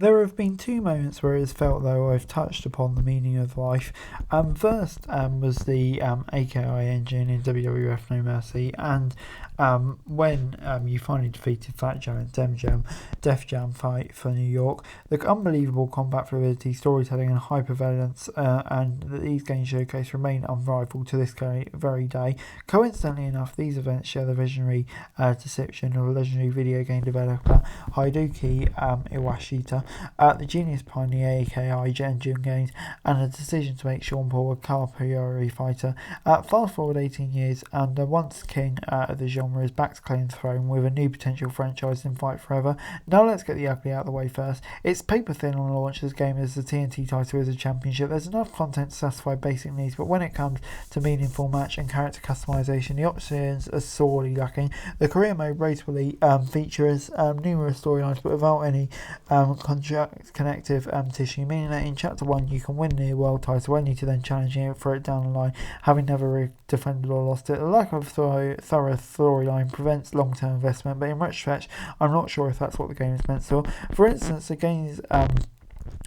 There have been two moments where it's felt though I've touched upon the meaning of life. First was the AKI engine in WWF No Mercy, and when you finally defeated Fat Joe and Def Jam fight for New York. The unbelievable combat fluidity, storytelling, and hyperviolence, and these games showcase remain unrivaled to this very day. Coincidentally enough, these events share the visionary deception of legendary video game developer Hideki Iwashita, the genius behind the AKI engine games, and the decision to make Sean Paul a capoeira fighter. Fast forward 18 years, and the once king of the genre is back to claim the throne with a new potential franchise in Fight Forever. Now let's get the ugly out of the way first. It's paper thin on launch as game as the TNT title is a championship. There's enough content to satisfy basic needs, but when it comes to meaningful match and character customization, the options are sorely lacking. The career mode rateably features numerous storylines, but without any connective tissue, meaning that in Chapter 1 you can win the world title only to then challenging it for it down the line, having never defended or lost it. The lack of thorough storyline prevents long-term investment, but in retrospect, I'm not sure if that's what the game is meant for. For instance, the game's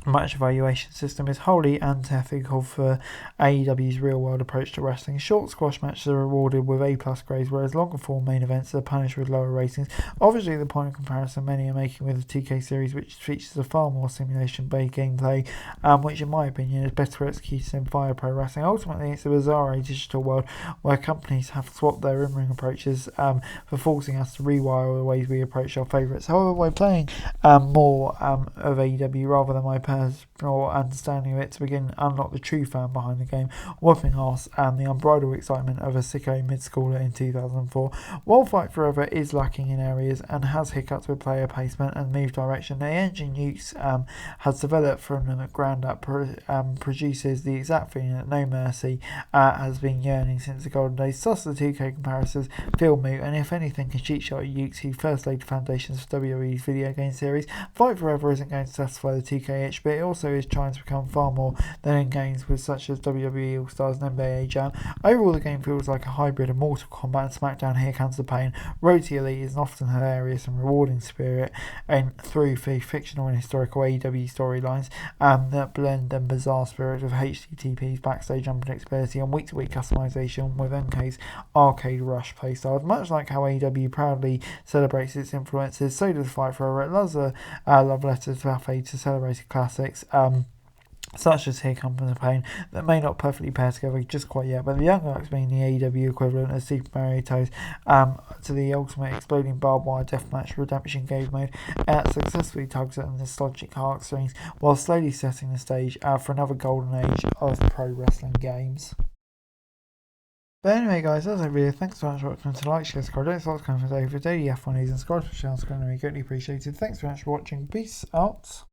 match evaluation system is wholly antithetical for AEW's real-world approach to wrestling. Short squash matches are rewarded with A+ grades, whereas longer-form main events are punished with lower ratings. Obviously, the point of comparison many are making with the 2K series, which features a far more simulation-based gameplay, which in my opinion is better executed than Fire Pro Wrestling. Ultimately, it's a bizarre digital world where companies have swapped their in-ring approaches for forcing us to rewire the ways we approach our favourites. However, by playing more of AEW rather than my personal understanding of it to begin to unlock the true fan behind the game, whooping ass and the unbridled excitement of a sicko mid-schooler in 2004. While Fight Forever is lacking in areas and has hiccups with player placement and move direction, the engine use has developed from the ground up, produces the exact feeling that No Mercy has been yearning since the golden days. Thus, the 2K comparisons feel moot, and if anything, can cheat shot Ukes, who first laid the foundations for WWE's video game series. Fight Forever isn't going to satisfy the 2K itch, but it also is trying to become far more than in games with such as WWE All-Stars and NBA Jam. Overall, the game feels like a hybrid of Mortal Kombat and SmackDown Here Comes the Pain. Road to Elite is an often hilarious and rewarding spirit and through fictional and historical AEW storylines that blend and bizarre spirits with HTTP's backstage unpredictability and week-to-week customization with MK's arcade rush playstyles. Much like how AEW proudly celebrates its influences, so does Fight Forever. It loves a love letter to Buffy to celebrated classics, such as Here Comes the Pain, that may not perfectly pair together just quite yet, but the Young Bucks being the AEW equivalent of Super Mario Toes to the ultimate exploding barbed wire deathmatch redemption game mode, successfully tugs at the nostalgic heartstrings while slowly setting the stage for another golden age of pro wrestling games. But anyway, guys, that's it video. Thanks so much for watching. To like, share, subscribe, don't forget to comment for daily F1 news and subscribe to the channel. It's going to be greatly appreciated. Thanks very much for watching. Peace out.